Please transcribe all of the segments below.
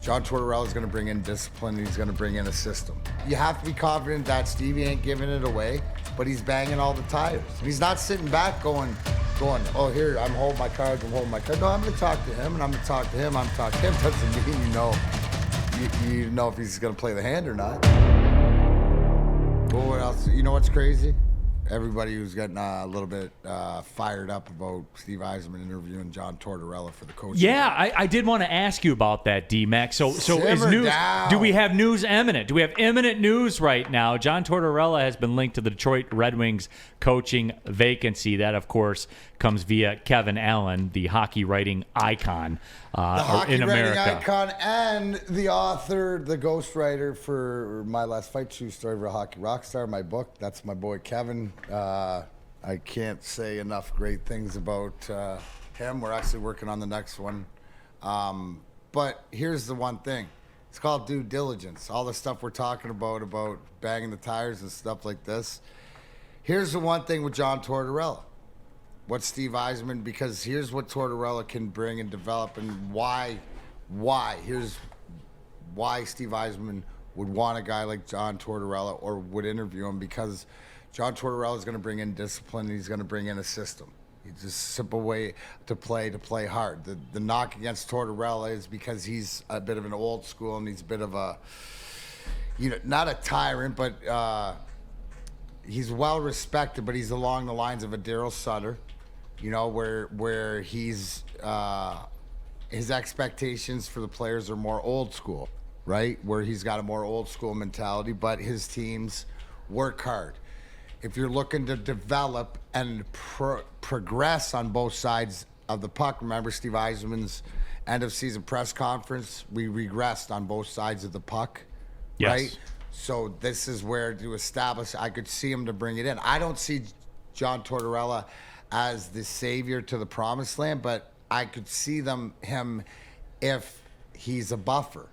John Tortorella is going to bring in discipline. He's going to bring in a system. You have to be confident that Stevie ain't giving it away, but he's banging all the tires. And he's not sitting back going, oh, here, I'm holding my cards, No, I'm going to talk to him, and I'm going to talk to him, I'm going to talk to him. Doesn't mean you know if he's going to play the hand or not. Well, what else? You know what's crazy? Everybody who's getting a little bit fired up about Steve Yzerman interviewing John Tortorella for the coach. Yeah, I did want to ask you about that, D-Mac. So is news? Down. Do we have news imminent? Do we have imminent news right now? John Tortorella has been linked to the Detroit Red Wings coaching vacancy. That, of course, comes via Kevin Allen, the hockey writing icon the hockey in America. writing icon and the author, the ghostwriter for My Last Fight, True Story of a Hockey Rockstar, my book. That's my boy Kevin. I can't say enough great things about him. We're actually working on the next one. But here's the one thing. It's called due diligence. All the stuff we're talking about banging the tires and stuff like this. Here's the one thing with John Tortorella. What Steve Yzerman, because here's what Tortorella can bring and develop, and why. Here's why Steve Yzerman would want a guy like John Tortorella or would interview him, because John Tortorella is going to bring in discipline, and he's going to bring in a system. It's a simple way to play hard. The knock against Tortorella is because he's a bit of an old school, and he's a bit of a, not a tyrant, but he's well respected, but he's along the lines of a Daryl Sutter, where he's his expectations for the players are more old school, right? Where he's got a more old school mentality, but his teams work hard. If you're looking to develop and progress on both sides of the puck, remember Steve Yzerman's end of season press conference, we regressed on both sides of the puck, yes. Right? So this is where to establish, I could see him to bring it in. I don't see John Tortorella as the savior to the promised land, but I could see him if he's a buffer.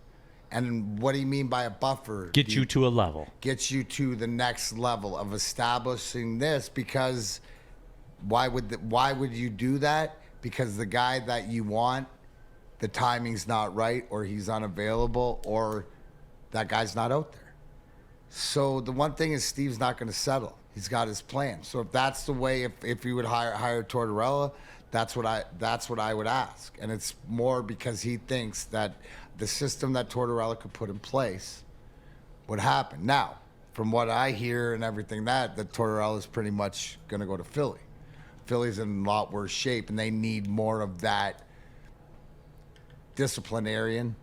And what do you mean by a buffer? Get you to a level. Gets you to the next level of establishing this, because why would you do that? Because the guy that you want, the timing's not right, or he's unavailable, or that guy's not out there. So the one thing is Steve's not going to settle. He's got his plan. So if that's the way, if he would hire Tortorella, that's what I would ask. And it's more because he thinks that the system that Tortorella could put in place would happen. Now, from what I hear and everything that Tortorella is pretty much going to go to Philly. Philly's in a lot worse shape, and they need more of that disciplinarian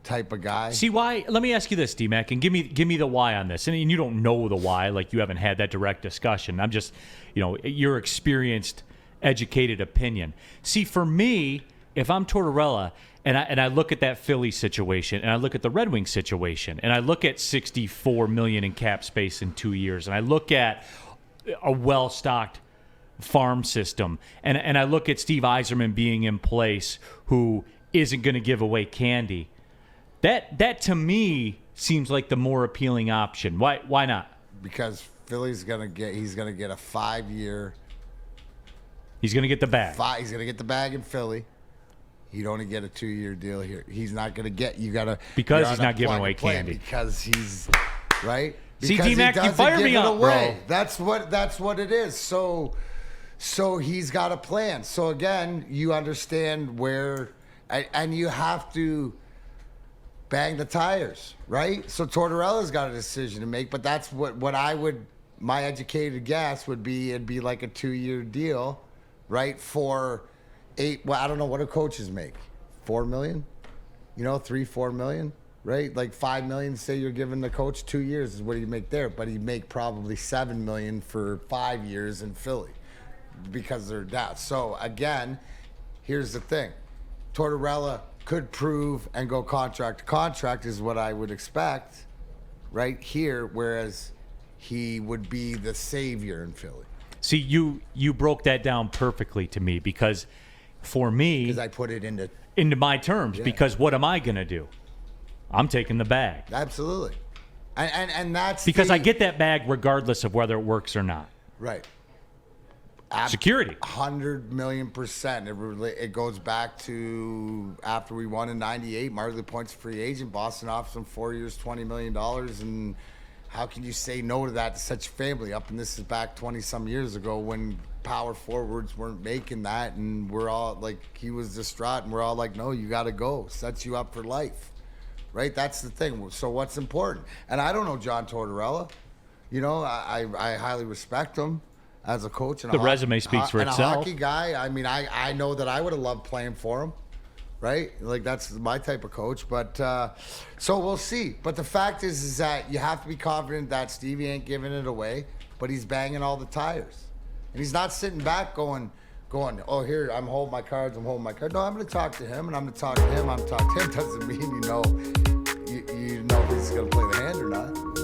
type of guy. See why? Let me ask you this, D-Mac, and give me the why on this. And you don't know the why, like you haven't had that direct discussion. I'm just, your experienced, educated opinion. See, for me, if I'm Tortorella and I look at that Philly situation, and I look at the Red Wings situation, and I look at $64 million in cap space in 2 years, and I look at a well-stocked farm system, and I look at Steve Yzerman being in place, who isn't going to give away candy. That to me seems like the more appealing option. Why not? Because Philly's gonna get a 5-year. He's gonna get the bag. He's gonna get the bag in Philly. He'd only get a 2-year deal here. He's not gonna get. Because he's not giving away candy. Because he's right. See, because D-Mac, you fired me up, bro. That's what it is. So he's got a plan. So again, you understand where, and you have to bang the tires, right? So Tortorella's got a decision to make, but that's what I would, my educated guess would be, it'd be like a 2-year deal, right? For I don't know, what do coaches make? $4 million? 3-4 million, right? Like $5 million, say you're giving the coach 2 years is what he'd make there, but he'd make probably $7 million for 5 years in Philly because they're down. So again, here's the thing. Tortorella could prove and go contract to contract is what I would expect right here, whereas he would be the savior in Philly. See, you broke that down perfectly to me, because for me, because I put it into my terms, because what am I going to do? I'm taking the bag. Absolutely. And that's because I get that bag regardless of whether it works or not. Right. security. 100 million%. It goes back to after we won in '98. Marty LaPointe's a free agent. Boston offers him 4 years, $20 million. And how can you say no to that to such a family? And this is back 20-some years ago when power forwards weren't making that. And we're all like, he was distraught. And we're all like, no, you got to go. Sets you up for life. Right? That's the thing. So what's important? And I don't know John Tortorella. You know, I highly respect him as a coach. And The resume speaks for and itself. a hockey guy. I mean, I know that I would have loved playing for him, right? Like, that's my type of coach. But so we'll see. But the fact is that you have to be confident that Stevie ain't giving it away, but he's banging all the tires. And he's not sitting back going, oh, here, I'm holding my cards, No, I'm going to talk to him, and I'm going to talk to him. I'm talking to him. Doesn't mean you know if he's going to play the hand or not.